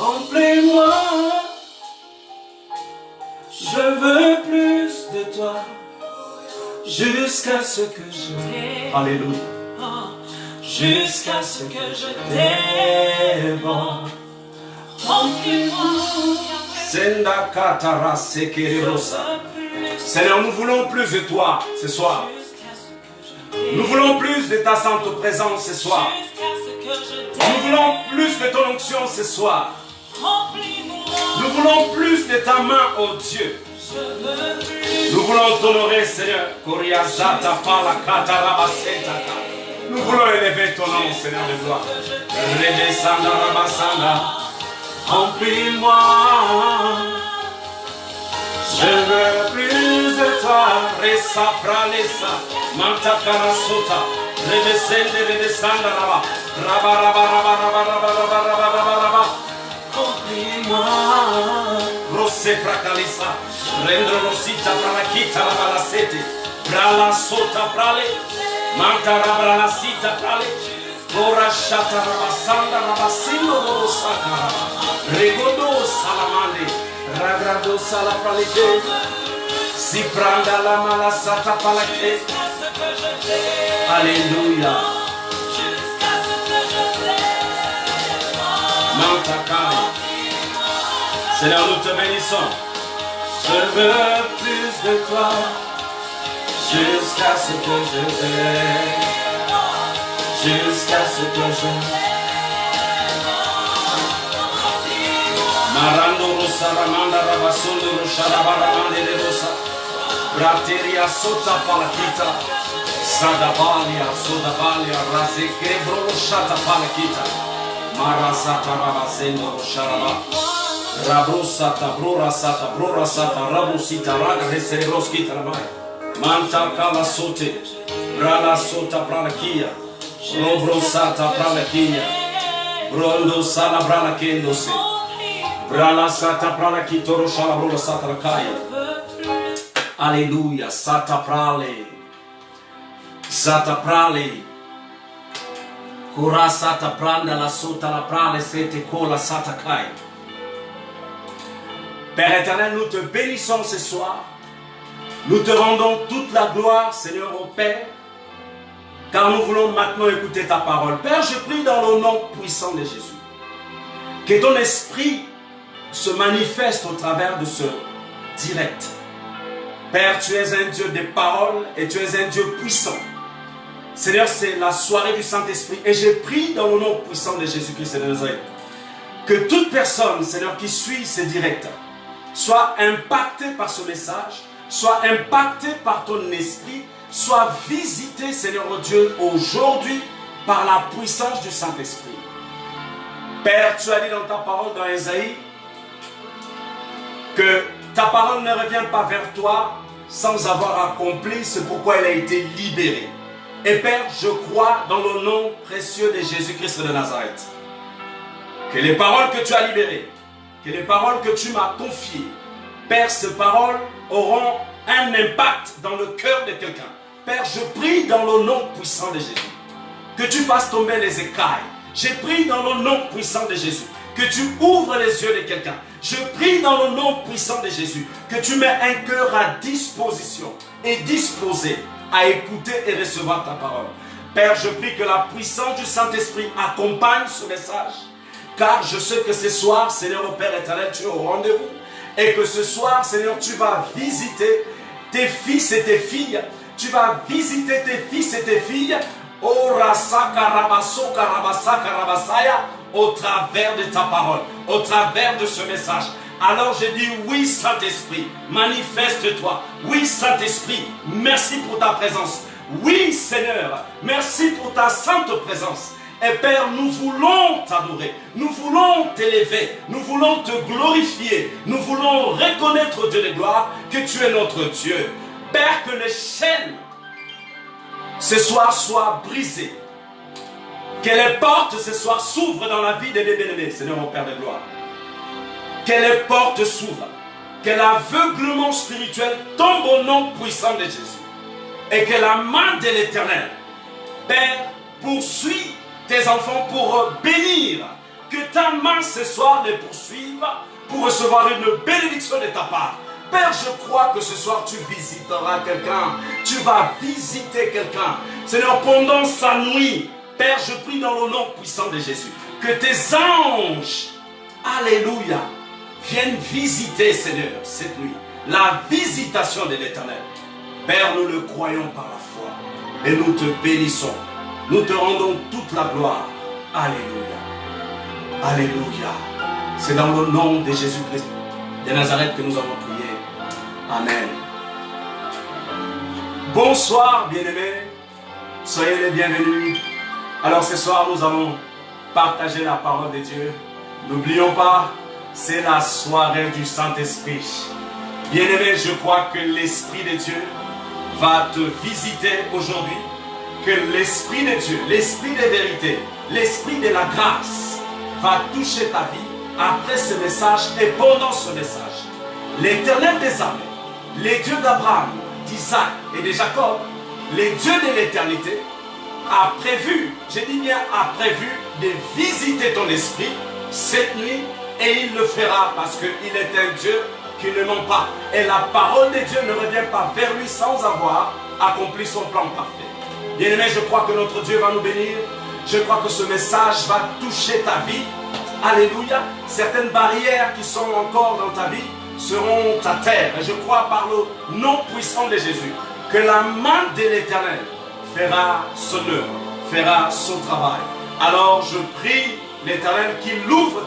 Remplis-moi. Je veux plus de toi. Jusqu'à ce que je... Alléluia. Jusqu'à ce que je déborde. Seigneur, nous voulons plus de toi ce soir. Nous voulons plus de ta sainte présence ce soir. Nous voulons plus de ton onction ce soir. Nous voulons plus de ta main, oh Dieu. Nous voulons t'honorer, Seigneur. Nous voulons élever ton nom, Seigneur de gloire. Redescenda, rabassanda. Remplis-moi. Je veux plus de toi. Resa pralesa. Manta karasota. Redescende, raba. Raba, raba, raba, raba, raba, raba, raba, raba, raba. Remplis-moi. Rose prakalisa. Rendro rosita pralakita la balasete. Brala sota prale. Manta rabala sita prale. Ora shata rabasanda rabasindo rosaka. Regodo salamande. Ragrado sala pralite. Si pranda la malasata palake. Alléluia. Manta kale. Seigneur, nous te bénissons. Je veux plus de toi. Jusqu'à ce que je t'aime, jusqu'à ce que je Marando rosa ramanda rabasundo rosharabaramande de rosa Brateria sota palakita Sadabalia sodabalia rase kebro roshata palakita Marasata rabasendo rosharaba Rabrosata brorasata rabusita raga reserebroskita rabai Manta kala sote, brala sota pralakia, robro sata pralakia, brondo sala brala kendose, brala sata pralakito roshala brola sata lakaya. Alléluia, sata prale, kura sata pranda la sota la prale sete kola sata kai. Père éternel, nous te bénissons ce soir. Nous te rendons toute la gloire, Seigneur, au Père, car nous voulons maintenant écouter ta parole. Père, je prie dans le nom puissant de Jésus, que ton esprit se manifeste au travers de ce direct. Père, tu es un Dieu de paroles et tu es un Dieu puissant. Seigneur, c'est la soirée du Saint-Esprit et je prie dans le nom puissant de Jésus-Christ de Nazareth, que toute personne, Seigneur, qui suit ce direct, soit impactée par ce message, soit impacté par ton esprit, soit visité, Seigneur Dieu, aujourd'hui par la puissance du Saint-Esprit. Père, tu as dit dans ta parole dans Ésaïe que ta parole ne revient pas vers toi sans avoir accompli ce pourquoi elle a été libérée. Et Père, je crois dans le nom précieux de Jésus-Christ de Nazareth que les paroles que tu as libérées, que les paroles que tu m'as confiées, Père, ces paroles auront un impact dans le cœur de quelqu'un. Père, je prie dans le nom puissant de Jésus que tu fasses tomber les écailles. Je prie dans le nom puissant de Jésus que tu ouvres les yeux de quelqu'un. Je prie dans le nom puissant de Jésus que tu mets un cœur à disposition et disposé à écouter et recevoir ta parole. Père, je prie que la puissance du Saint-Esprit accompagne ce message, car je sais que ce soir, Seigneur, mon Père éternel, tu es au rendez-vous. Et que ce soir, Seigneur, tu vas visiter tes fils et tes filles. Tu vas visiter tes fils et tes filles au travers de ta parole, au travers de ce message. Alors je dis oui, Saint-Esprit, manifeste-toi. Oui, Saint-Esprit, merci pour ta présence. Oui, Seigneur, merci pour ta sainte présence. Et Père, nous voulons t'adorer, nous voulons t'élever, nous voulons te glorifier, nous voulons reconnaître, Dieu de gloire, que tu es notre Dieu. Père, que les chaînes ce soir soient brisées, que les portes ce soir s'ouvrent dans la vie des bien-aimés, Seigneur mon Père de gloire. Que les portes s'ouvrent, que l'aveuglement spirituel tombe au nom puissant de Jésus. Et que la main de l'Éternel, Père, poursuit tes enfants pour bénir. Que ta main ce soir les poursuive pour recevoir une bénédiction de ta part. Père, je crois que ce soir tu visiteras quelqu'un. Tu vas visiter quelqu'un. Seigneur, pendant sa nuit, Père, je prie dans le nom puissant de Jésus, que tes anges, alléluia, viennent visiter, Seigneur, cette nuit. La visitation de l'Éternel. Père, nous le croyons par la foi. Et nous te bénissons. Nous te rendons toute la gloire. Alléluia. Alléluia. C'est dans le nom de Jésus-Christ de Nazareth que nous avons prié. Amen. Bonsoir, bien-aimés. Soyez les bienvenus. Alors ce soir, nous allons partager la parole de Dieu. N'oublions pas, c'est la soirée du Saint-Esprit. Bien-aimé, je crois que l'Esprit de Dieu va te visiter aujourd'hui. Que l'Esprit de Dieu, l'Esprit de vérité, l'Esprit de la grâce va toucher ta vie après ce message et pendant ce message. L'Éternel des armées, les dieux d'Abraham, d'Isaac et de Jacob, les dieux de l'éternité, a prévu, je dis bien a prévu, de visiter ton esprit cette nuit, et il le fera parce qu'il est un Dieu qui ne ment pas. Et la parole de Dieu ne revient pas vers lui sans avoir accompli son plan parfait. Bien-aimé, je crois que notre Dieu va nous bénir. Je crois que ce message va toucher ta vie. Alléluia. Certaines barrières qui sont encore dans ta vie seront à terre. Et je crois par le nom puissant de Jésus que la main de l'Éternel fera son œuvre, fera son travail. Alors je prie l'Éternel qu'il ouvre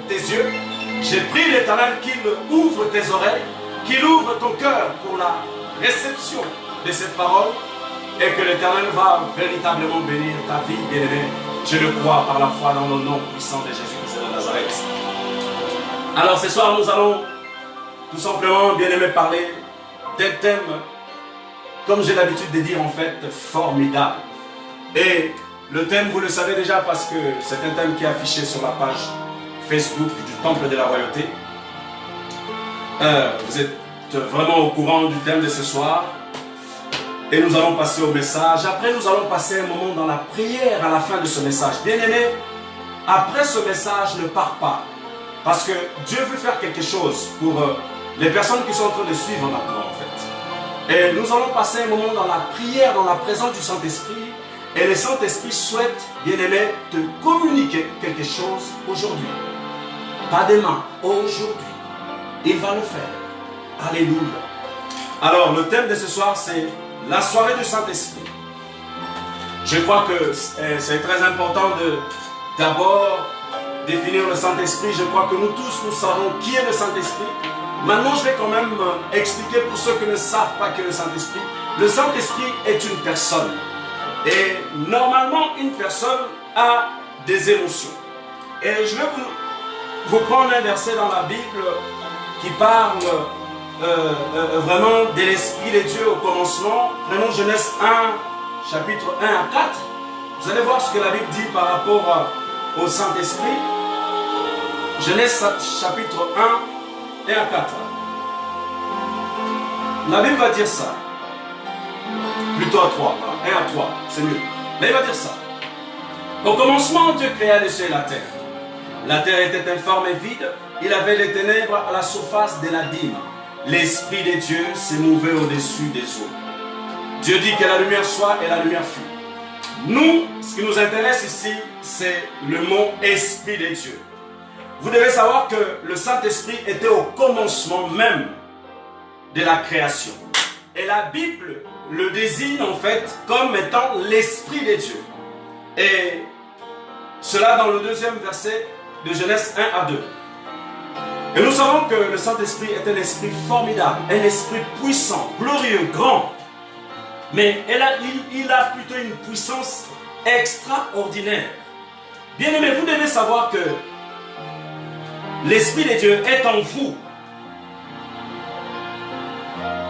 tes yeux. Je prie l'Éternel qu'il ouvre tes oreilles, qu'il ouvre ton cœur pour la réception de cette parole et que l'Éternel va véritablement bénir ta vie, bien-aimé. Je le crois par la foi dans le nom puissant de Jésus-Christ de Nazareth. Alors ce soir, nous allons tout simplement, bien-aimé, parler d'un thème, comme j'ai l'habitude de dire en fait, formidable. Et le thème, vous le savez déjà parce que c'est un thème qui est affiché sur la page Facebook du Temple de la Royauté. Vous êtes vraiment au courant du thème de ce soir. Et nous allons passer au message. Après, nous allons passer un moment dans la prière à la fin de ce message. Bien-aimé, après ce message, ne pars pas. Parce que Dieu veut faire quelque chose pour les personnes qui sont en train de suivre maintenant, en fait. Et nous allons passer un moment dans la prière, dans la présence du Saint-Esprit. Et le Saint-Esprit souhaite, bien-aimé, te communiquer quelque chose aujourd'hui. Pas demain, aujourd'hui. Il va le faire. Alléluia. Alors, le thème de ce soir, c'est la soirée du Saint-Esprit. Je crois que c'est très important de d'abord définir le Saint-Esprit. Je crois que nous tous, nous savons qui est le Saint-Esprit. Maintenant, je vais quand même expliquer pour ceux qui ne savent pas qui est le Saint-Esprit. Le Saint-Esprit est une personne. Et normalement, une personne a des émotions. Et je vais vous prendre un verset dans la Bible qui parle vraiment de l'Esprit de Dieu au commencement. Prenons Genèse 1, chapitre 1 à 4. Vous allez voir ce que la Bible dit par rapport au Saint-Esprit. Genèse chapitre 1 et à 4. La Bible va dire ça. Plutôt à 3. 1 à 3, c'est mieux. Mais il va dire ça. Au commencement, Dieu créa les cieux et la terre. La terre était informe et vide. Il avait les ténèbres à la surface de l'abîme. L'Esprit de Dieu s'est mouvé au-dessus des eaux. Dieu dit que la lumière soit et la lumière fut. Nous, ce qui nous intéresse ici, c'est le mot Esprit de Dieu. Vous devez savoir que le Saint-Esprit était au commencement même de la création. Et la Bible le désigne en fait comme étant l'Esprit de Dieu. Et cela dans le deuxième verset de Genèse 1 à 2. Et nous savons que le Saint-Esprit est un esprit formidable, un esprit puissant, glorieux, grand. Mais il a plutôt une puissance extraordinaire. Bien-aimés, vous devez savoir que l'Esprit de Dieu est en vous.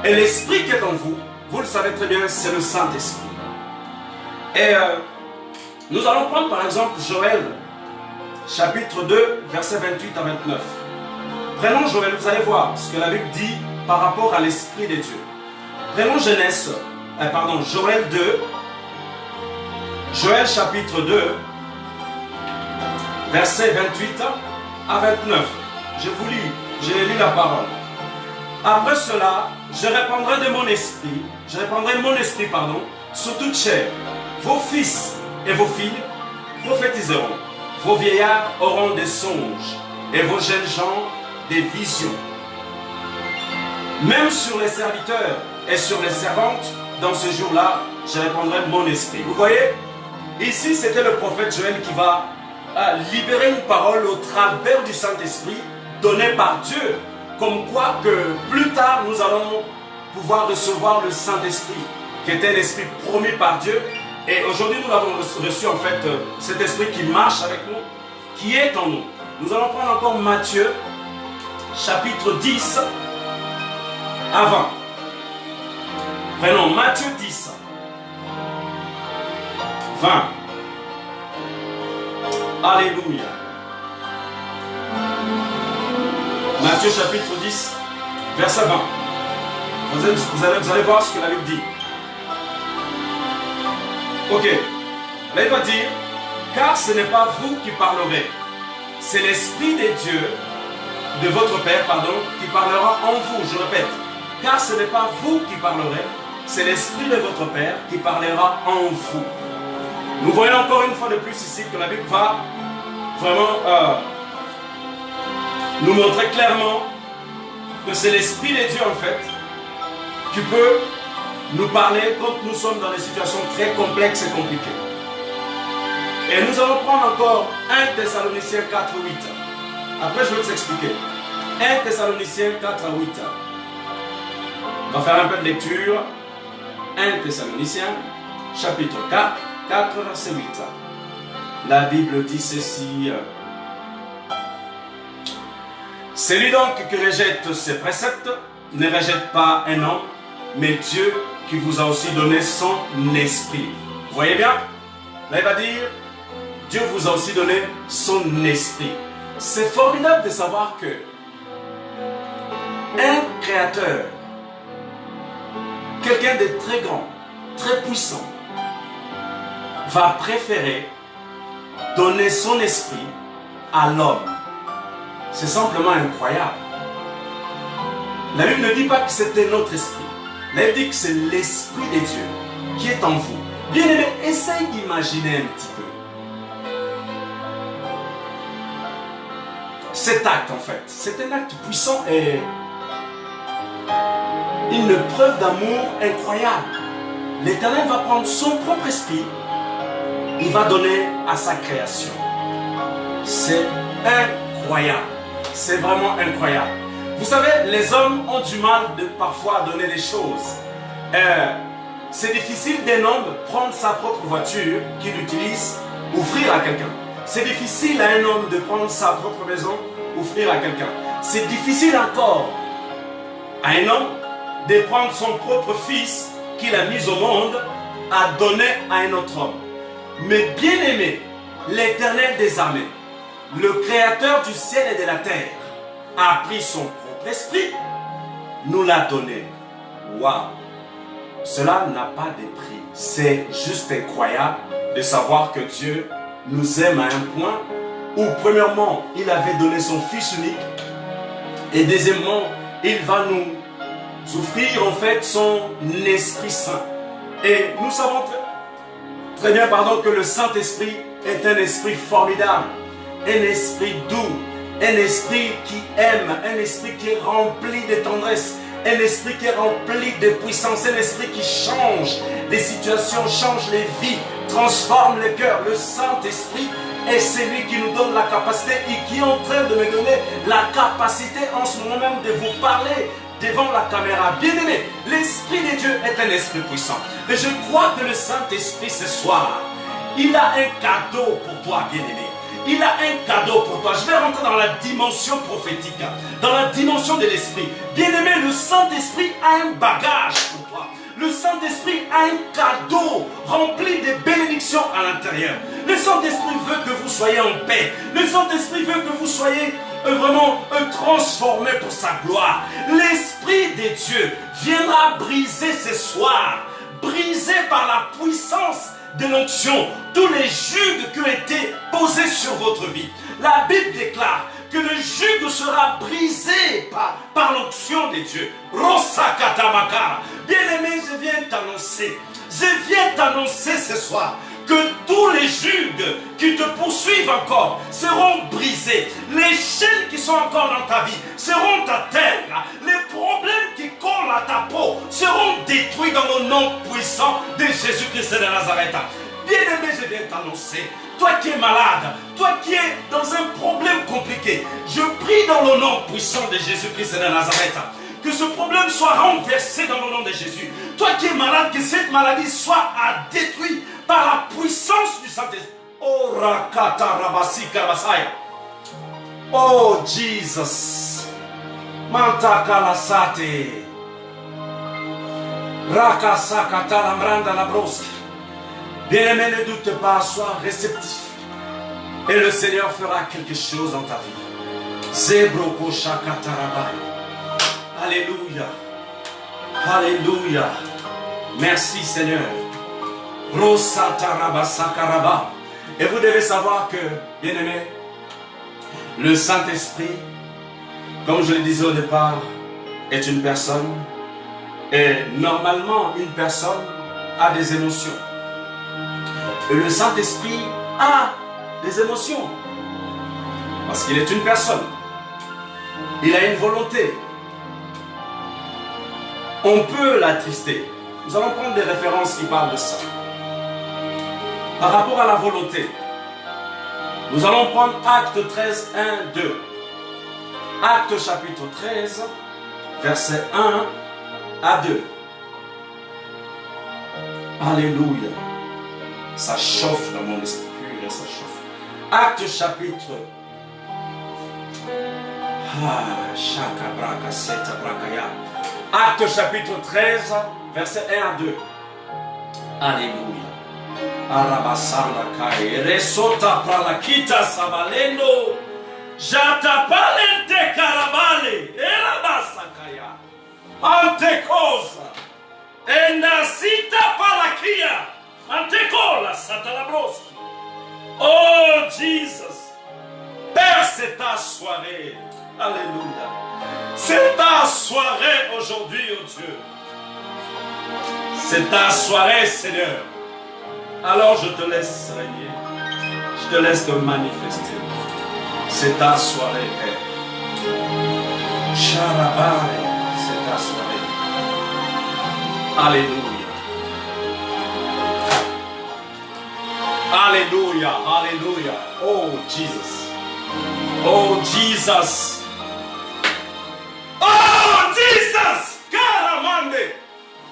Et l'Esprit qui est en vous, vous le savez très bien, c'est le Saint-Esprit. Et nous allons prendre par exemple Joël, chapitre 2, versets 28 à 29. Prenons Joël, vous allez voir ce que la Bible dit par rapport à l'Esprit de Dieu. Prenons Joël 2, Joël chapitre 2, versets 28 à 29. Je vous lis, j'ai lu la parole. Après cela, je répandrai mon esprit sur toute chair. Vos fils et vos filles prophétiseront. Vos vieillards auront des songes et vos jeunes gens des visions. Même sur les serviteurs et sur les servantes, dans ce jour-là, je répandrai mon esprit. Vous voyez, ici c'était le prophète Joël qui va libérer une parole au travers du Saint-Esprit donnée par Dieu. Comme quoi que plus tard nous allons pouvoir recevoir le Saint-Esprit qui était un esprit promis par Dieu. Et aujourd'hui, nous l'avons reçu en fait, cet esprit qui marche avec nous, qui est en nous. Nous allons prendre encore Matthieu, chapitre 10, avant. Prenons Matthieu 10, 20. Alléluia. Matthieu chapitre 10, verset 20. Vous allez voir ce que la Bible dit. Ok. Là, il va dire, car ce n'est pas vous qui parlerez, c'est l'Esprit des dieux, de votre Père, pardon, qui parlera en vous. Je répète, car ce n'est pas vous qui parlerez, c'est l'Esprit de votre Père qui parlera en vous. Nous voyons encore une fois de plus ici que la Bible va vraiment nous montrer clairement que c'est l'Esprit de Dieu en fait qui peut nous parler quand nous sommes dans des situations très complexes et compliquées. Et nous allons prendre encore 1 Thessaloniciens 4, 8. Après je vais vous expliquer. 1 Thessaloniciens 4 à 8. On va faire un peu de lecture. 1 Thessaloniciens chapitre 4, verset 8. La Bible dit ceci. Celui donc qui rejette ses préceptes ne rejette pas un homme, mais Dieu qui vous a aussi donné son esprit. Vous voyez bien? Là il va dire, Dieu vous a aussi donné son esprit. C'est formidable de savoir que un créateur, quelqu'un de très grand, très puissant, va préférer donner son esprit à l'homme. C'est simplement incroyable. La Bible ne dit pas que c'était notre esprit. La Bible dit que c'est l'esprit de Dieu qui est en vous. Bien aimé, essaye d'imaginer un petit peu. Cet acte en fait, c'est un acte puissant et une preuve d'amour incroyable. L'Éternel va prendre son propre esprit, il va donner à sa création. C'est incroyable. C'est vraiment incroyable. Vous savez, les hommes ont du mal de parfois donner des choses. C'est difficile d'un homme de prendre sa propre voiture qu'il utilise, offrir à quelqu'un. C'est difficile à un homme de prendre sa propre maison, offrir à quelqu'un. C'est difficile encore à un homme de prendre son propre fils qu'il a mis au monde, à donner à un autre homme. Mais bien aimé, l'Éternel des armées, le Créateur du ciel et de la terre, a pris son propre esprit, nous l'a donné. Waouh! Cela n'a pas de prix. C'est juste incroyable de savoir que Dieu nous aime à un point où, premièrement, il avait donné son Fils unique et deuxièmement, il va nous offrir en fait son Esprit Saint. Et nous savons très bien que le Saint-Esprit est un esprit formidable, un esprit doux, un esprit qui aime, un esprit qui est rempli de tendresse, un esprit qui est rempli de puissance, un esprit qui change les situations, change les vies, transforme les cœurs. Le Saint-Esprit est celui qui nous donne la capacité et qui est en train de me donner la capacité en ce moment même de vous parler devant la caméra. Bien-aimé, l'Esprit de Dieu est un esprit puissant. Et je crois que le Saint-Esprit ce soir, il a un cadeau pour toi, bien-aimé. Il a un cadeau pour toi. Je vais rentrer dans la dimension prophétique, dans la dimension de l'Esprit. Bien-aimé, le Saint-Esprit a un bagage pour toi. Le Saint-Esprit a un cadeau rempli de bénédictions à l'intérieur. Le Saint-Esprit veut que vous soyez en paix. Le Saint-Esprit veut que vous soyez vraiment transformés pour sa gloire. L'Esprit de Dieu viendra briser ce soir, briser par la puissance de l'onction tous les juges qui ont été posés sur votre vie. La Bible déclare que le juge sera brisé par l'onction de Dieu. Bien-aimé, je viens t'annoncer ce soir que tous les juges qui te poursuivent encore seront brisés. Les chaînes qui sont encore dans ta vie seront à terre. Les problèmes qui collent à ta peau seront détruits dans le nom puissant de Jésus-Christ de Nazareth. Bien-aimé, je viens t'annoncer, toi qui es malade, toi qui es dans un problème compliqué, je prie dans le nom puissant de Jésus-Christ de Nazareth, que ce problème soit renversé dans le nom de Jésus, toi qui es malade, que cette maladie soit détruite par la puissance du Saint-Esprit. Oh, Rakata Rabasi Karabasaya. Oh, Jesus. Mantaka la sate. Raka sakata la mranda la broski. Bien-aimé, ne doute pas, sois réceptif. Et le Seigneur fera quelque chose dans ta vie. Zebroko shakata rabai. Alléluia. Alléluia. Merci Seigneur. Rosatarabassakaraba. Et vous devez savoir que, bien-aimé, le Saint-Esprit, comme je le disais au départ, est une personne. Et normalement, une personne a des émotions. Et le Saint-Esprit a des émotions. Parce qu'il est une personne. Il a une volonté. On peut l'attrister. Nous allons prendre des références qui parlent de ça. Par rapport à la volonté, nous allons prendre Acte 13, 1, 2. Acte chapitre 13, verset 1 à 2. Alléluia. Ça chauffe dans mon esprit, ça chauffe. Acte chapitre. Acte chapitre 13, verset 1 à 2. Alléluia. Arabasanda kai resota pralakita sabalendo jatapalente karabale erabasakaya antekosa enasita palakia antekola satalabroski. Oh Jesus, Père, c'est ta soirée. Alléluia. C'est ta soirée aujourd'hui, oh Dieu. C'est ta soirée, Seigneur. Alors je te laisse régner. Je te laisse te manifester. C'est ta soirée, Père. Charabare, c'est ta soirée. Alléluia. Alléluia, alléluia. Oh Jesus. Oh Jesus. Oh Jesus. Caramande.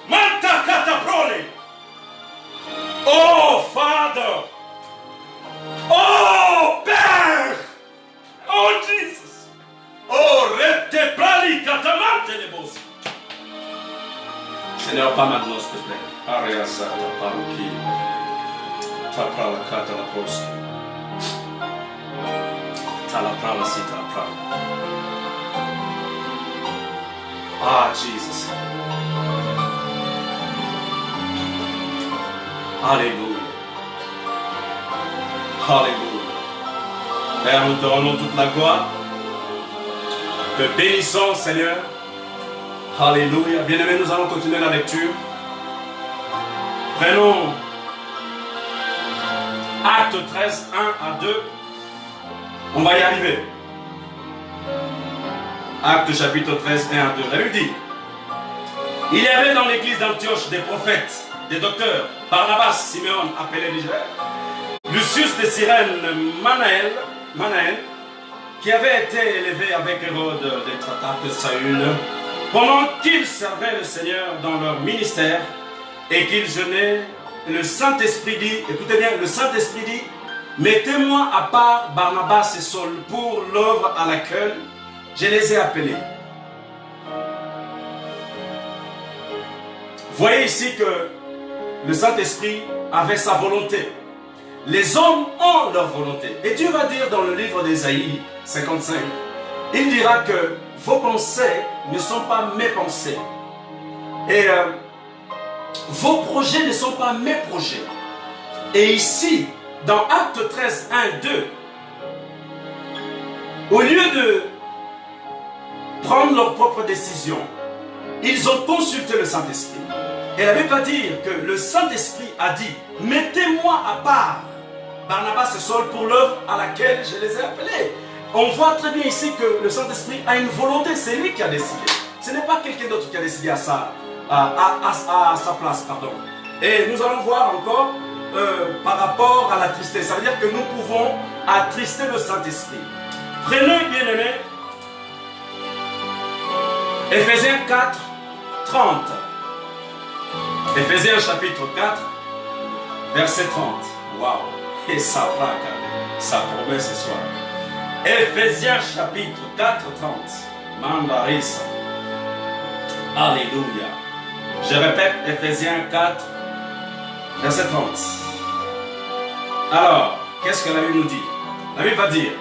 Manta cataprole. Oh Father. Oh Père. Oh Jesus. Oh rete prali catamante le bosi. Seigneur, pas maintenant, s'il te plaît. Ariasa paruki. Taprala katala poski. Talaprala si talaprala. Ah Jesus. Alléluia. Alléluia. Père, nous te rendons toute la gloire. Te bénissons, Seigneur. Alléluia. Bien-aimés, nous allons continuer la lecture. Prenons Acte 13, 1 à 2. On va y arriver. Acte chapitre 13, 1 à 2. La Bible dit: il y avait dans l'église d'Antioche des prophètes, des docteurs, Barnabas, Simeon, appelé Niger, Lucius de Cyrène, Manaël, qui avait été élevé avec Hérode des Tratats de Saül, pendant qu'ils servaient le Seigneur dans leur ministère et qu'ils jeûnaient, le Saint-Esprit dit, écoutez bien, le Saint-Esprit dit: mettez-moi à part Barnabas et Saul pour l'œuvre à laquelle je les ai appelés. Voyez ici que le Saint-Esprit avait sa volonté. Les hommes ont leur volonté. Et Dieu va dire dans le livre d'Ésaïe 55, il dira que vos pensées ne sont pas mes pensées. Et vos projets ne sont pas mes projets. Et ici, dans Acte 13, 1, 2, au lieu de prendre leur propre décision, ils ont consulté le Saint-Esprit. Et la Bible va dire que le Saint-Esprit a dit: mettez-moi à part Barnabas et Saul pour l'œuvre à laquelle je les ai appelés. On voit très bien ici que le Saint-Esprit a une volonté, c'est lui qui a décidé. Ce n'est pas quelqu'un d'autre qui a décidé à sa place. Pardon. Et nous allons voir encore par rapport à la tristesse. Ça veut dire que nous pouvons attrister le Saint-Esprit. Prenez, bien-aimés, Éphésiens 4, 30. Éphésiens chapitre 4, verset 30. Waouh! Et ça plaque, ça promet ce soir. Éphésiens chapitre 4, 30. Mandarissa. Alléluia. Je répète, Éphésiens 4, verset 30. Alors, qu'est-ce que la Bible nous dit? La Bible va dire: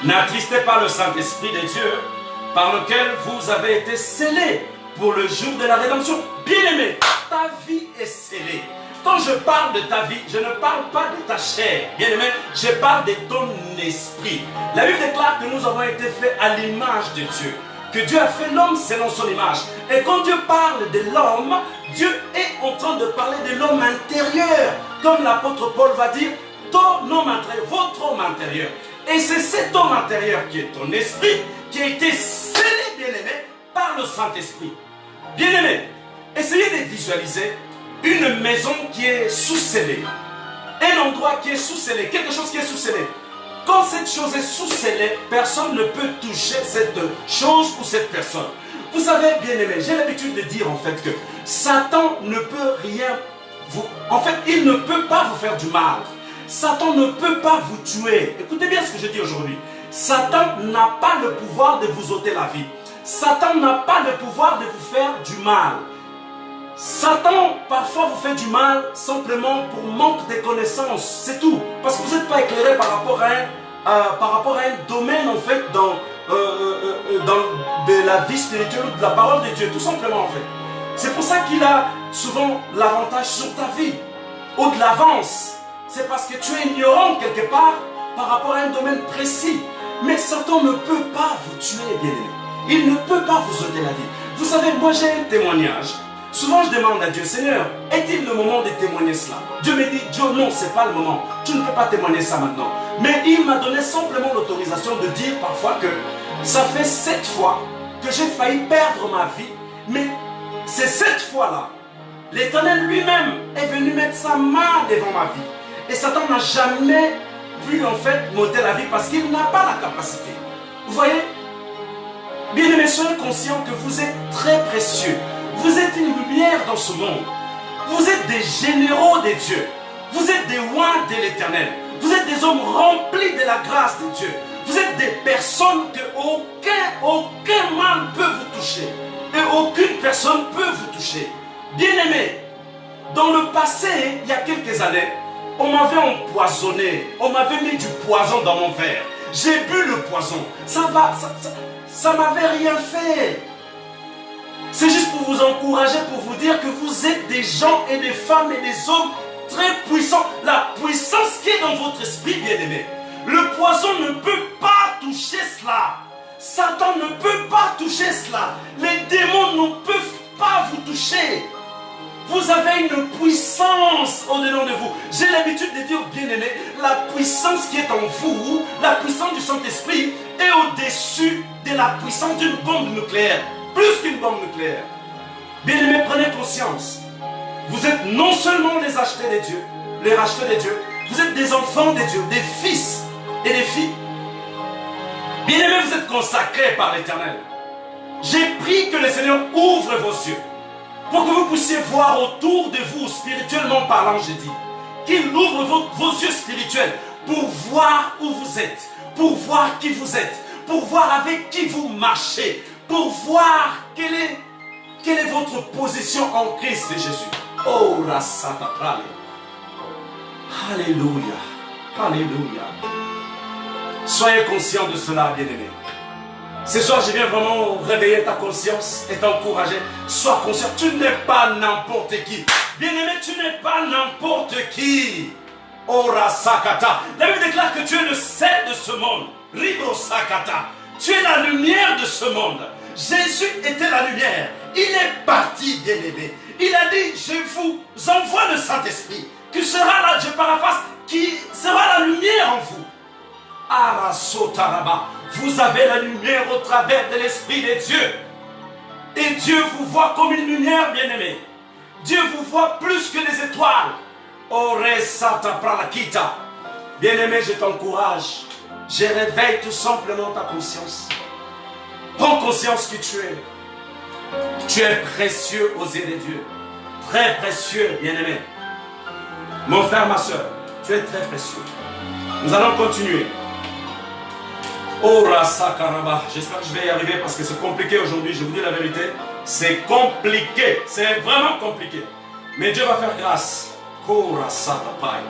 n'attristez pas le Saint-Esprit de Dieu, par lequel vous avez été scellés pour le jour de la rédemption. Bien-aimé, ta vie est scellée. Quand je parle de ta vie, je ne parle pas de ta chair. Bien-aimé, je parle de ton esprit. La Bible déclare que nous avons été faits à l'image de Dieu, que Dieu a fait l'homme selon son image. Et quand Dieu parle de l'homme, Dieu est en train de parler de l'homme intérieur. Comme l'apôtre Paul va dire, ton homme intérieur, votre homme intérieur. Et c'est cet homme intérieur qui est ton esprit, qui a été scellé, bien-aimé, par le Saint-Esprit. Bien-aimé, essayez de visualiser une maison qui est sous-scellée. Un endroit qui est sous-scellé, quelque chose qui est sous-scellé. Quand cette chose est sous-scellée, personne ne peut toucher cette chose ou cette personne. Vous savez, bien-aimé, j'ai l'habitude de dire en fait que Satan ne peut rien vous... En fait, il ne peut pas vous faire du mal. Satan ne peut pas vous tuer. Écoutez bien ce que je dis aujourd'hui. Satan n'a pas le pouvoir de vous ôter la vie. Satan n'a pas le pouvoir de vous faire du mal. Satan parfois vous fait du mal simplement pour manque de connaissances, c'est tout. Parce que vous n'êtes pas éclairé par rapport à un domaine en fait dans de la vie spirituelle ou de la parole de Dieu, tout simplement en fait. C'est pour ça qu'il a souvent l'avantage sur ta vie, ou de l'avance. C'est parce que tu es ignorant quelque part par rapport à un domaine précis. Mais Satan ne peut pas vous tuer, bien-aimé. Il ne peut pas vous ôter la vie. Vous savez, moi j'ai un témoignage. Souvent je demande à Dieu, Seigneur, est-il le moment de témoigner cela? Dieu me dit, Dieu, non, ce n'est pas le moment. Tu ne peux pas témoigner ça maintenant. Mais il m'a donné simplement l'autorisation de dire parfois que ça fait 7 fois que j'ai failli perdre ma vie. Mais c'est cette fois-là, l'Éternel lui-même est venu mettre sa main devant ma vie. Et Satan n'a jamais pu en fait m'ôter la vie parce qu'il n'a pas la capacité. Vous voyez? Bien-aimés, soyez conscients que vous êtes très précieux. Vous êtes une lumière dans ce monde. Vous êtes des généraux de Dieu. Vous êtes des rois de l'Éternel. Vous êtes des hommes remplis de la grâce de Dieu. Vous êtes des personnes que aucun mal peut vous toucher. Et aucune personne peut vous toucher. Bien-aimés, dans le passé, il y a quelques années, on m'avait empoisonné. On m'avait mis du poison dans mon verre. J'ai bu le poison. Ça m'avait rien fait. C'est juste pour vous encourager, pour vous dire que vous êtes des gens et des femmes et des hommes très puissants. La puissance qui est dans votre esprit, bien-aimé. Le poison ne peut pas toucher cela. Satan ne peut pas toucher cela. Les démons ne peuvent pas vous toucher. Vous avez une puissance au-dedans de vous. J'ai l'habitude de dire, bien-aimé, la puissance qui est en vous, la puissance du Saint-Esprit est au-dessus de la puissance d'une bombe nucléaire. Plus qu'une bombe nucléaire. Bien-aimés, prenez conscience. Vous êtes non seulement les achetés de Dieu, les rachetés de Dieu, vous êtes des enfants de Dieu, des fils et des filles. Bien-aimés, vous êtes consacrés par l'Éternel. J'ai pris que le Seigneur ouvre vos yeux pour que vous puissiez voir autour de vous, spirituellement parlant, j'ai dit. Qu'il ouvre vos yeux spirituels pour voir où vous êtes, pour voir qui vous êtes, pour voir avec qui vous marchez, pour voir quelle est votre position en Christ Jésus. Oh, la Sata Prale. Alléluia. Alléluia. Soyez conscients de cela, bien-aimés. Ce soir, je viens vraiment réveiller ta conscience et t'encourager. Sois conscient, tu n'es pas n'importe qui. Bien-aimé, tu n'es pas n'importe qui. Ora Sakata. La Bible déclare que tu es le sel de ce monde. Ribro Sakata. Tu es la lumière de ce monde. Jésus était la lumière. Il est parti, bien-aimé. Il a dit, je vous envoie le Saint-Esprit, qui sera là, je paraphrase, qui sera la lumière en vous. Arasotaraba. Vous avez la lumière au travers de l'Esprit de Dieu. Et Dieu vous voit comme une lumière, bien-aimé. Dieu vous voit plus que les étoiles. Bien-aimé, je t'encourage. Je réveille tout simplement ta conscience. Prends conscience que tu es. Tu es précieux aux yeux de Dieu. très précieux, bien-aimé. Mon frère, ma soeur, tu es très précieux. Nous allons continuer. Oh, Rasakaraba. J'espère que je vais y arriver parce que c'est compliqué aujourd'hui. Je vous dis la vérité. C'est compliqué. C'est vraiment compliqué. Mais Dieu va faire grâce. Oh, Rasakapai.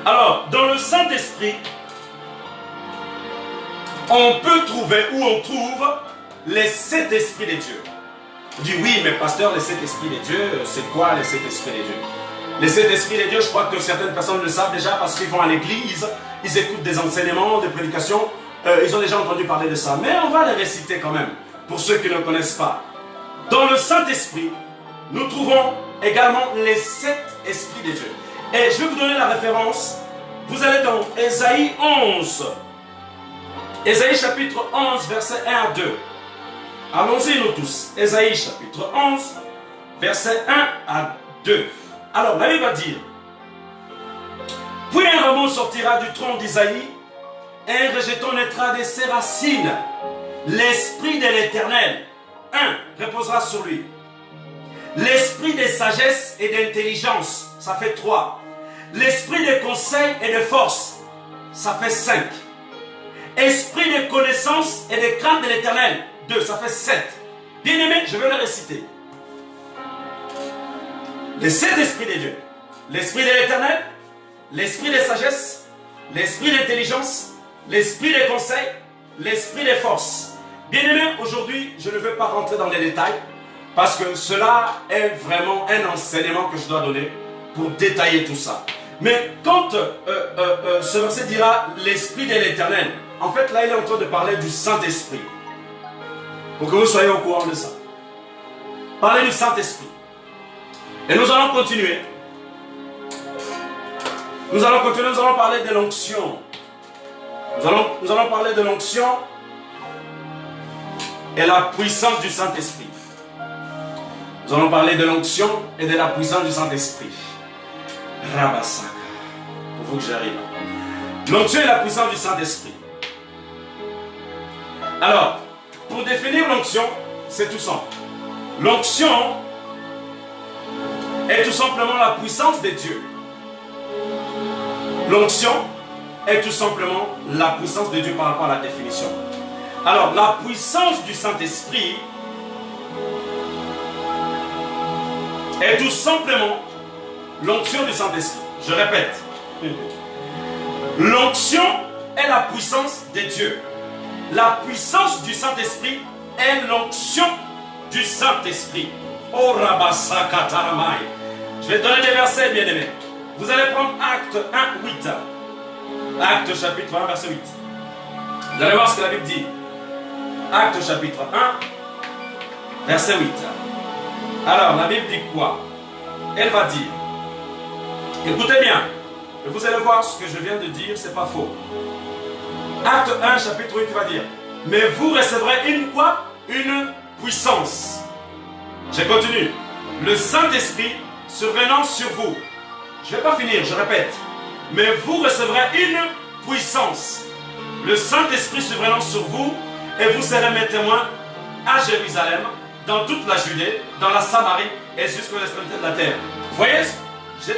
Alors, dans le Saint-Esprit, on peut trouver où on trouve les 7 esprits de Dieu. On dit oui, mais pasteur, les 7 esprits de Dieu, c'est quoi les 7 esprits de Dieu? Les 7 esprits de Dieu, je crois que certaines personnes le savent déjà parce qu'ils vont à l'église, ils écoutent des enseignements, des prédications, ils ont déjà entendu parler de ça. Mais on va les réciter quand même, pour ceux qui ne connaissent pas. Dans le Saint-Esprit, nous trouvons également les 7 esprits de Dieu. Et je vais vous donner la référence. Vous allez dans Ésaïe 11. Ésaïe chapitre 11, verset 1 à 2. Allons-y nous tous. Ésaïe chapitre 11, verset 1 à 2. Alors, la Bible va dire: puis un rameau sortira du tronc d'Isaïe, et un rejeton naîtra de ses racines. L'esprit de l'Éternel, reposera sur lui. L'esprit de sagesse et d'intelligence, ça fait 3. L'esprit de conseil et de force, ça fait 5. Esprit de connaissance et de crainte de l'Éternel, 2, ça fait 7. Bien-aimés, je vais le réciter. Les 7 esprits de Dieu. L'esprit de l'Éternel, l'esprit de sagesse, l'esprit d'intelligence, l'esprit de conseil, l'esprit de force. Bien-aimés, aujourd'hui, je ne veux pas rentrer dans les détails parce que cela est vraiment un enseignement que je dois donner pour détailler tout ça. Mais quand ce verset dira l'esprit de l'Éternel, en fait là il est en train de parler du Saint-Esprit. Pour que vous soyez au courant de ça. Parler du Saint-Esprit. Et nous allons continuer. Nous allons parler de l'onction. Nous allons parler de l'onction et la puissance du Saint-Esprit. Nous allons parler de l'onction et de la puissance du Saint-Esprit. Rabasaka. Il faut que j'arrive. L'onction et la puissance du Saint-Esprit. Alors, pour définir l'onction, c'est tout simple. L'onction est tout simplement la puissance de Dieu. L'onction est tout simplement la puissance de Dieu par rapport à la définition. Alors, la puissance du Saint-Esprit est tout simplement l'onction du Saint-Esprit. Je répète. L'onction est la puissance de Dieu. La puissance du Saint-Esprit est l'onction du Saint-Esprit. Oh Rabasakataramai. Je vais donner des versets, bien-aimés. Vous allez prendre Acte 1, 8. Acte chapitre 1, verset 8. Vous allez voir ce que la Bible dit. Acte chapitre 1, verset 8. Alors, la Bible dit quoi? Elle va dire, écoutez bien, et vous allez voir ce que je viens de dire, c'est pas faux. Acte 1, chapitre 8 va dire, mais vous recevrez une quoi? Une puissance. Je continue. Le Saint-Esprit survenant sur vous. Je ne vais pas finir, je répète. Mais vous recevrez une puissance. Le Saint-Esprit survenant sur vous, et vous serez mes témoins à Jérusalem, dans toute la Judée, dans la Samarie et jusqu'aux extrémités de la terre. Vous voyez, je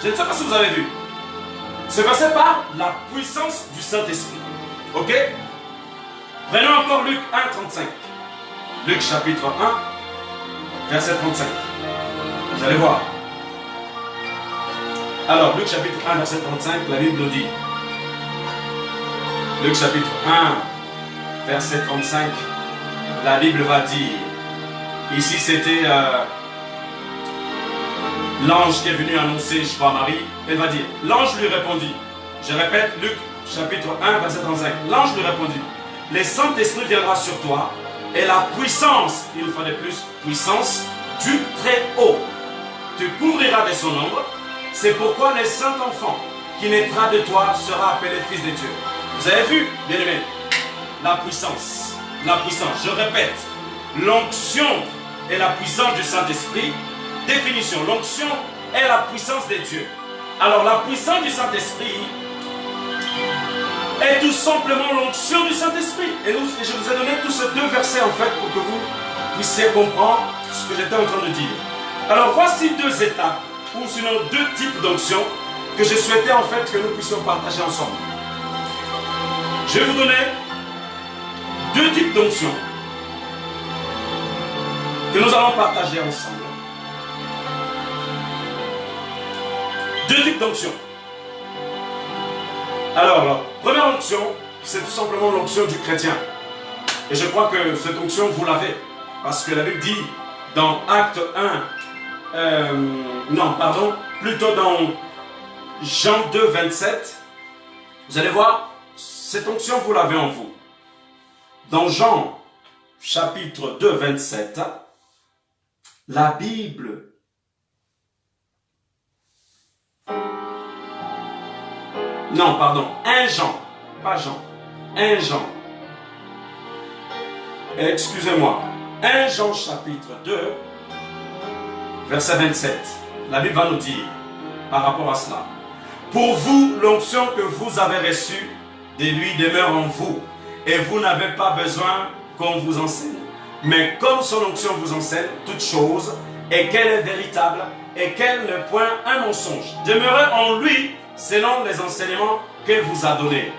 ne sais pas si vous avez vu. Ce verset parle de la puissance du Saint-Esprit. Ok? Prenons encore Luc 1, 35. Luc chapitre 1, verset 35. Vous allez voir. Alors, Luc chapitre 1, verset 35, la Bible nous dit. Luc chapitre 1, verset 35, la Bible va dire. Ici, c'était l'ange qui est venu annoncer, je crois, à Marie. Elle va dire, l'ange lui répondit. Je répète, Luc chapitre 1, verset 35. L'ange lui répondit, le Saint-Esprit viendra sur toi et la puissance, une fois de plus, puissance du Très-Haut te couvrira de son ombre. C'est pourquoi le Saint-Enfant qui naîtra de toi sera appelé Fils de Dieu. Vous avez vu, bien-aimés, la puissance, je répète, l'onction est la puissance du Saint-Esprit. Définition, l'onction est la puissance de Dieu. Alors la puissance du Saint-Esprit est tout simplement l'onction du Saint-Esprit. Et je vous ai donné tous ces deux versets en fait pour que vous puissiez comprendre ce que j'étais en train de dire. Alors voici deux étapes, ou sinon deux types d'onction que je souhaitais en fait que nous puissions partager ensemble. Je vais vous donner deux types d'onction que nous allons partager ensemble. Deux types d'onction. Alors, la première onction, c'est tout simplement l'onction du chrétien. Et je crois que cette onction, vous l'avez. Parce que la Bible dit dans Acte 1, plutôt dans Jean 2, 27, vous allez voir, cette onction, vous l'avez en vous. Dans Jean, chapitre 2, 27, la Bible non, pardon, 1 Jean, pas Jean, 1 Jean. Excusez-moi, 1 Jean chapitre 2, verset 27. La Bible va nous dire, par rapport à cela, pour vous, l'onction que vous avez reçue de lui demeure en vous, et vous n'avez pas besoin qu'on vous enseigne. Mais comme son onction vous enseigne toutes choses, et qu'elle est véritable, et qu'elle n'est point un mensonge, demeurez en lui, selon les enseignements qu'elle vous a donnés.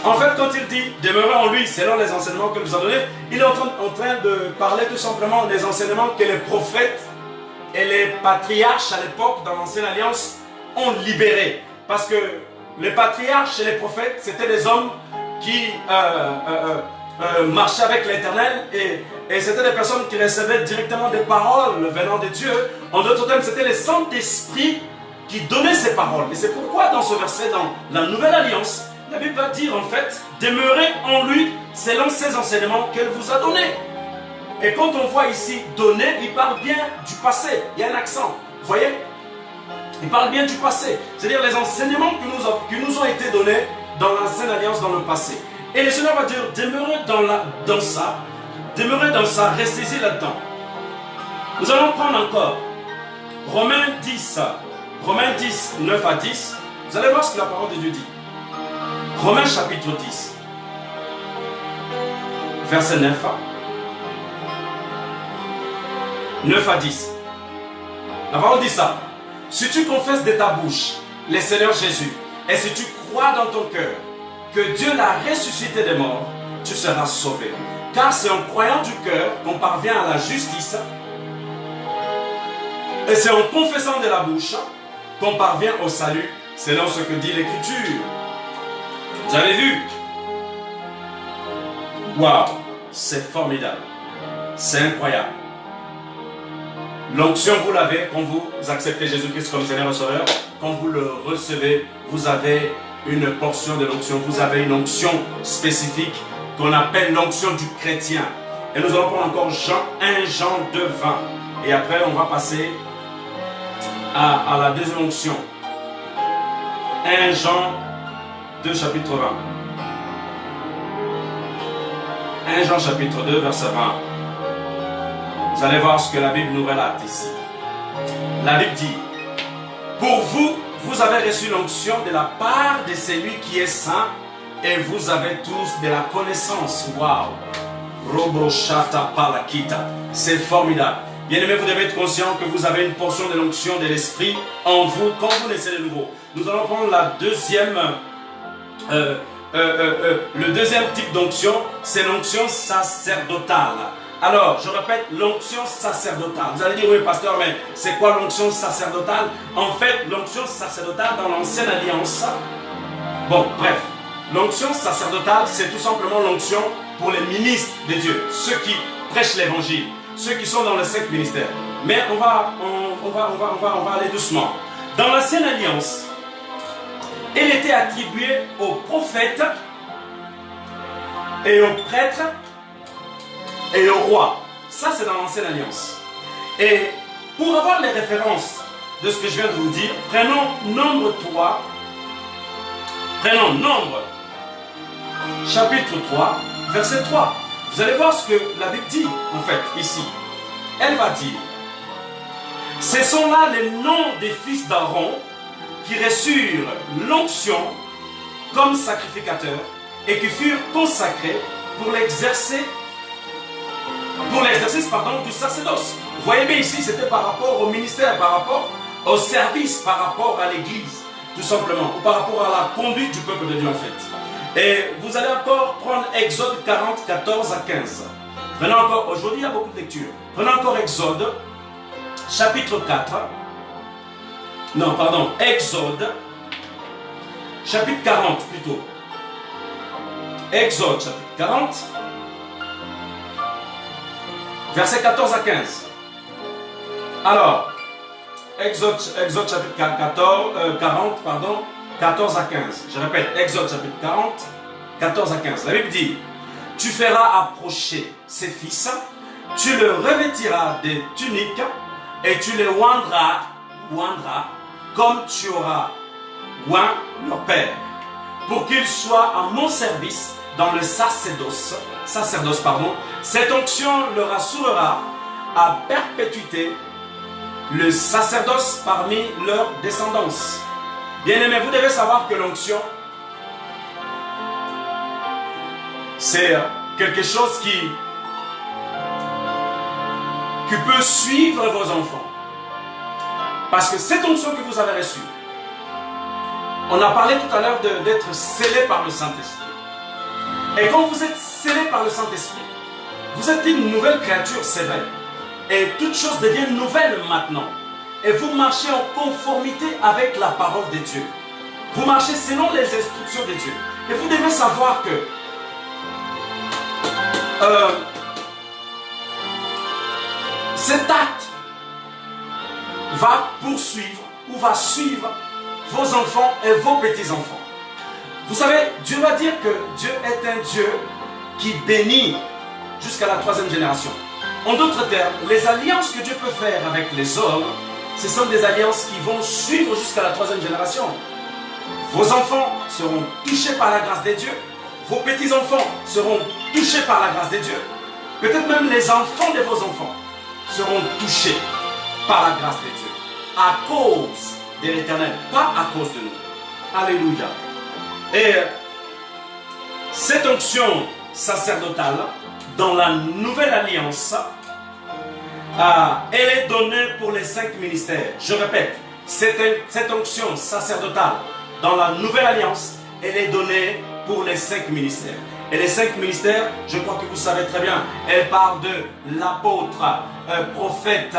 En fait, quand il dit « demeurez en lui selon les enseignements qu'elle vous a donnés », il est en train de parler tout simplement des enseignements que les prophètes et les patriarches à l'époque, dans l'Ancienne Alliance, ont libérés. Parce que les patriarches et les prophètes, c'était des hommes qui marchaient avec l'Éternel et c'était des personnes qui recevaient directement des paroles venant de Dieu. En d'autres termes, c'était le Saint-Esprit qui donnait ces paroles. Et c'est pourquoi dans ce verset, dans la Nouvelle Alliance, la Bible va dire en fait, demeurez en lui selon ces enseignements qu'elle vous a donnés. Et quand on voit ici donner, il parle bien du passé. Il y a un accent, vous voyez? Il parle bien du passé. C'est-à-dire les enseignements qui nous ont été donnés dans l'Ancienne Alliance dans le passé. Et le Seigneur va dire, demeurez dans ça, restez-y là-dedans. Nous allons prendre encore Romains 10, 9 à 10. Vous allez voir ce que la parole de Dieu dit. Romains chapitre 10, verset 9 à 10. La parole dit ça. Si tu confesses de ta bouche le Seigneur Jésus, et si tu crois dans ton cœur que Dieu l'a ressuscité des morts, tu seras sauvé. Car c'est en croyant du cœur qu'on parvient à la justice, et c'est en confessant de la bouche qu'on parvient au salut, selon ce que dit l'Écriture. Vous avez vu? Waouh, c'est formidable. C'est incroyable. L'onction, vous l'avez quand vous acceptez Jésus-Christ comme Seigneur et Sauveur. Quand vous le recevez, vous avez une portion de l'onction. Vous avez une onction spécifique qu'on appelle l'onction du chrétien. Et nous allons prendre encore 1 Jean 2, 20. Et après, on va passer à la deuxième onction. 1 Jean 2, chapitre 20. 1 Jean chapitre 2, verset 20. Vous allez voir ce que la Bible nous relate ici. La Bible dit, pour vous, vous avez reçu l'onction de la part de celui qui est saint, et vous avez tous de la connaissance. Waouh! Robo Shata Palakita. C'est formidable. Bien-aimés, vous devez être conscient que vous avez une portion de l'onction de l'Esprit en vous quand vous naissez de nouveau. Nous allons prendre le deuxième type d'onction, c'est l'onction sacerdotale. Alors, je répète, l'onction sacerdotale. Vous allez dire, oui, pasteur, mais c'est quoi l'onction sacerdotale? En fait, l'onction sacerdotale dans l'Ancienne Alliance, bon, bref, l'onction sacerdotale, c'est tout simplement l'onction pour les ministres de Dieu, ceux qui prêchent l'évangile, ceux qui sont dans le 5 ministères. Mais on va aller doucement. Dans l'Ancienne Alliance, elle était attribuée aux prophètes et aux prêtres et aux rois. Ça, c'est dans l'Ancienne Alliance. Et pour avoir les références de ce que je viens de vous dire, prenons Nombre 3. Prenons Nombre, chapitre 3, verset 3. Vous allez voir ce que la Bible dit, en fait, ici. Elle va dire, ce sont là les noms des fils d'Aaron qui reçurent l'onction comme sacrificateurs et qui furent consacrés pour l'exercice du sacerdoce. voyez bien ici, c'était par rapport au ministère, par rapport au service, par rapport à l'église, tout simplement, ou par rapport à la conduite du peuple de Dieu en fait. Et vous allez encore prendre Exode 40, 14 à 15. Prenez encore, aujourd'hui il y a beaucoup de lectures. Prenez encore Exode, chapitre 4. Non, pardon, Exode, chapitre 40 plutôt. Exode, chapitre 40, versets 14 à 15. Alors, Exode chapitre 40, pardon, 14 à 15. Je répète, Exode chapitre 40, 14 à 15. La Bible dit, tu feras approcher ses fils, tu le revêtiras des tuniques et tu les oindras comme tu auras oint leur père, pour qu'ils soient à mon service dans le sacerdoce. Cette onction leur assurera à perpétuité le sacerdoce parmi leur descendance. Bien-aimés, vous devez savoir que l'onction, c'est quelque chose qui peut suivre vos enfants. Parce que cette onction que vous avez reçue, on a parlé tout à l'heure d'être scellé par le Saint-Esprit. Et quand vous êtes scellé par le Saint-Esprit, vous êtes une nouvelle créature, c'est vrai. Et toute chose devient nouvelle maintenant. Et vous marchez en conformité avec la parole de Dieu. Vous marchez selon les instructions de Dieu. Et vous devez savoir que cet acte va poursuivre ou va suivre vos enfants et vos petits-enfants. Vous savez, Dieu va dire que Dieu est un Dieu qui bénit jusqu'à la 3e génération. En d'autres termes, les alliances que Dieu peut faire avec les hommes, ce sont des alliances qui vont suivre jusqu'à la 3e génération. Vos enfants seront touchés par la grâce de Dieu. Vos petits-enfants seront touchés par la grâce de Dieu. Peut-être même les enfants de vos enfants seront touchés par la grâce de Dieu. À cause de l'Éternel, pas à cause de nous. Alléluia. Et cette onction sacerdotale, dans la nouvelle alliance, elle est donnée pour les 5 ministères. Je répète, cette onction sacerdotale, dans la nouvelle alliance, elle est donnée pour les 5 ministères. Et les 5 ministères, je crois que vous savez très bien, elle parle de l'apôtre, prophète,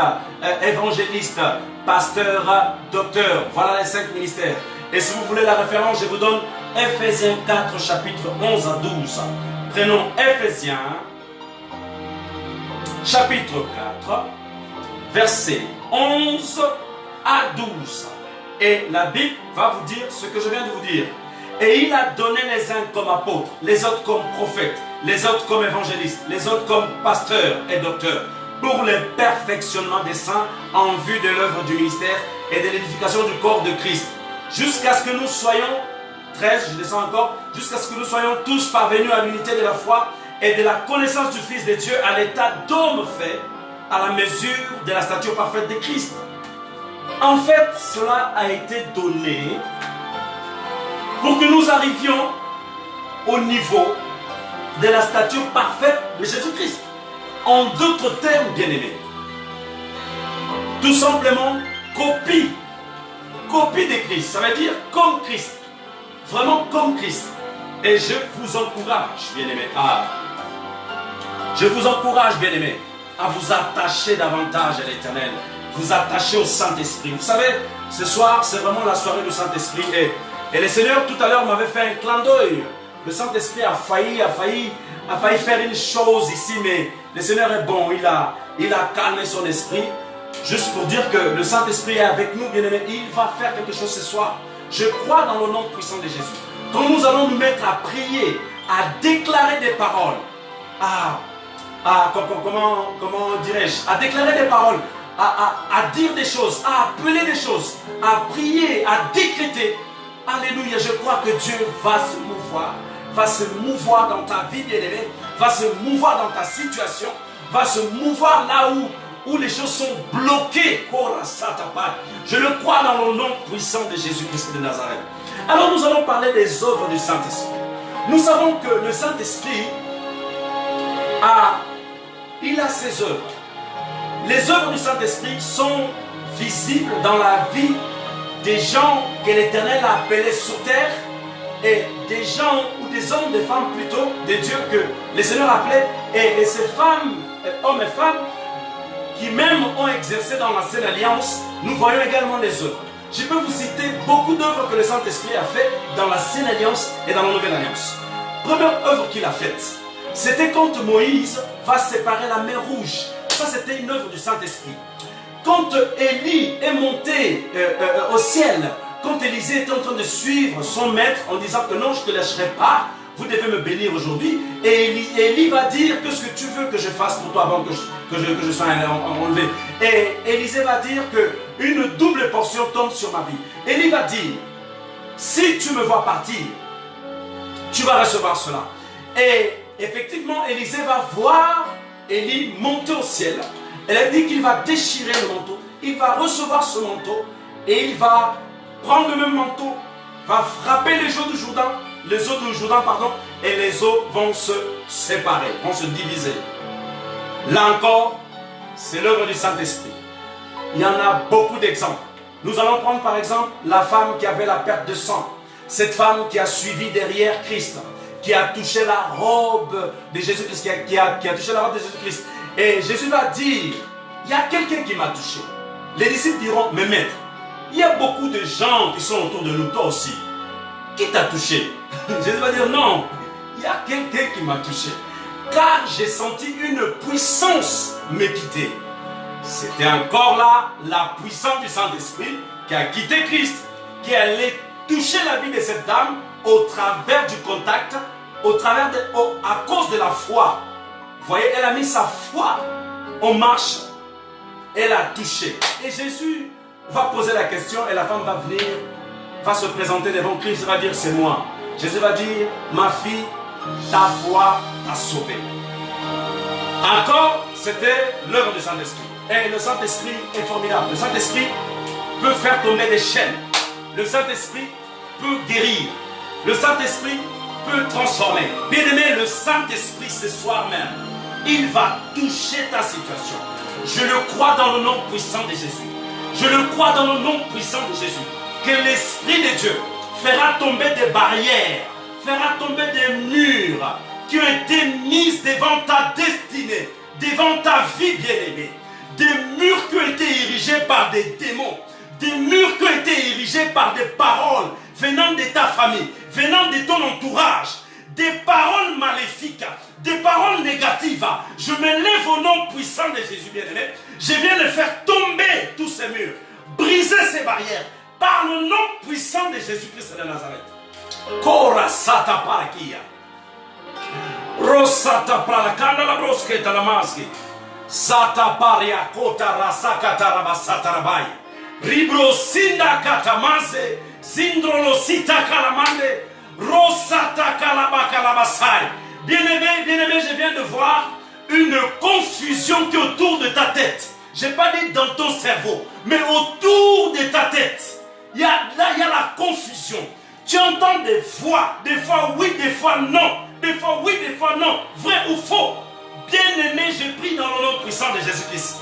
évangéliste, pasteur, docteur. Voilà les 5 ministères. Et si vous voulez la référence, je vous donne Ephésiens 4, chapitre 11 à 12. Prenons Ephésiens, chapitre 4, versets 11 à 12. Et la Bible va vous dire ce que je viens de vous dire. Et il a donné les uns comme apôtres, les autres comme prophètes, les autres comme évangélistes, les autres comme pasteurs et docteurs, pour le perfectionnement des saints en vue de l'œuvre du ministère et de l'édification du corps de Christ, jusqu'à ce que nous soyons, 13, je descends encore, jusqu'à ce que nous soyons tous parvenus à l'unité de la foi et de la connaissance du Fils de Dieu, à l'état d'homme fait, à la mesure de la stature parfaite de Christ. En fait, cela a été donné pour que nous arrivions au niveau de la stature parfaite de Jésus-Christ. En d'autres termes, bien-aimés, tout simplement copie de Christ. Ça veut dire comme Christ, vraiment comme Christ. Et je vous encourage, bien-aimés, à vous attacher davantage à l'Éternel, vous attacher au Saint-Esprit. Vous savez, ce soir, c'est vraiment la soirée du Saint-Esprit. Et le Seigneur, tout à l'heure, m'avait fait un clin d'œil. Le Saint-Esprit a failli faire une chose ici, mais le Seigneur est bon. Il a calmé son esprit, juste pour dire que le Saint-Esprit est avec nous, bien-aimés. Il va faire quelque chose ce soir. Je crois dans le nom puissant de Jésus. Quand nous allons nous mettre à prier, à déclarer des paroles, comment dirais-je, à déclarer des paroles, à dire des choses, à appeler des choses, à prier, à décréter. Alléluia, je crois que Dieu va se mouvoir dans ta vie, bien-aimé, va se mouvoir dans ta situation, va se mouvoir là où les choses sont bloquées. Je le crois dans le nom puissant de Jésus-Christ de Nazareth. Alors nous allons parler des œuvres du Saint-Esprit. Nous savons que le Saint-Esprit il a ses œuvres. Les œuvres du Saint-Esprit sont visibles dans la vie des gens que l'Éternel a appelés sur terre et des gens ou des hommes, des femmes plutôt, des dieux que le Seigneur appelait et ces femmes, hommes et femmes qui même ont exercé dans l'Ancienne Alliance, nous voyons également les œuvres. Je peux vous citer beaucoup d'œuvres que le Saint-Esprit a fait dans l'Ancienne Alliance et dans la Nouvelle Alliance. Première œuvre qu'il a faite, c'était quand Moïse va séparer la mer Rouge. Ça, c'était une œuvre du Saint-Esprit. Quand Élie est monté au ciel, quand Élisée était en train de suivre son maître en disant que non, je ne te lâcherai pas, vous devez me bénir aujourd'hui. Et Élie va dire que ce que tu veux que je fasse pour toi avant que je sois enlevé. Et Élisée va dire qu'une double portion tombe sur ma vie. Élie va dire, si tu me vois partir, tu vas recevoir cela. Et effectivement, Élisée va voir Élie monter au ciel. Elle a dit qu'il va déchirer le manteau. Il va recevoir ce manteau et il va prendre le même manteau, va frapper les eaux du Jourdain, et les eaux vont se séparer, vont se diviser. Là encore, c'est l'œuvre du Saint-Esprit. Il y en a beaucoup d'exemples. Nous allons prendre par exemple la femme qui avait la perte de sang. Cette femme qui a suivi derrière Christ, qui a touché la robe de Jésus-Christ, qui a touché la robe de Jésus-Christ. Et Jésus va dire, il y a quelqu'un qui m'a touché. Les disciples diront, mais maître, il y a beaucoup de gens qui sont autour de nous, toi aussi. Qui t'a touché? Jésus va dire, non, il y a quelqu'un qui m'a touché. Car j'ai senti une puissance me quitter. C'était encore là la puissance du Saint-Esprit qui a quitté Christ, qui allait toucher la vie de cette dame au travers du contact, à cause de la foi. Vous voyez, elle a mis sa foi en marche. Elle a touché. Et Jésus va poser la question et la femme va venir, va se présenter devant Christ, va dire c'est moi. Jésus va dire, ma fille, ta foi t'a sauvée. Encore, c'était l'œuvre du Saint-Esprit. Et le Saint-Esprit est formidable. Le Saint-Esprit peut faire tomber des chaînes. Le Saint-Esprit peut guérir. Le Saint-Esprit peut transformer. Bien-aimé, le Saint-Esprit ce soir même, il va toucher ta situation. Je le crois dans le nom puissant de Jésus. Je le crois dans le nom puissant de Jésus. Que l'Esprit de Dieu fera tomber des barrières, fera tomber des murs qui ont été mis devant ta destinée, devant ta vie bien-aimée. Des murs qui ont été érigés par des démons, des murs qui ont été érigés par des paroles venant de ta famille, venant de ton entourage, des paroles maléfiques, des paroles négatives. Je me lève au nom puissant de Jésus bien-aimé. Je viens de faire tomber tous ces murs, briser ces barrières par le nom puissant de Jésus-Christ de Nazareth. Kora sata parakia. Rosata pralakanda la brosketa la maski. Sata paria kota rasakata rabasata rabai. Ribro sinda katamaze. Zindro lo sita kalamande. Rosata kalabaka labasai. Bien-aimé, je viens de voir une confusion qui est autour de ta tête. Je n'ai pas dit dans ton cerveau, mais autour de ta tête. Il y a la confusion. Tu entends des fois oui, des fois non. Des fois oui, des fois non. Vrai ou faux. Bien-aimé, je prie dans le nom puissant de Jésus-Christ.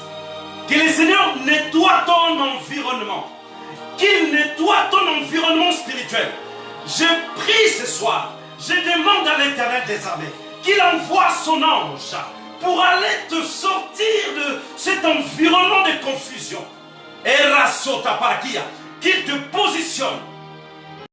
Que le Seigneur nettoie ton environnement. Qu'il nettoie ton environnement spirituel. Je prie ce soir. Je demande à l'Éternel des armées qu'il envoie son ange pour aller te sortir de cet environnement de confusion. Qu'il te positionne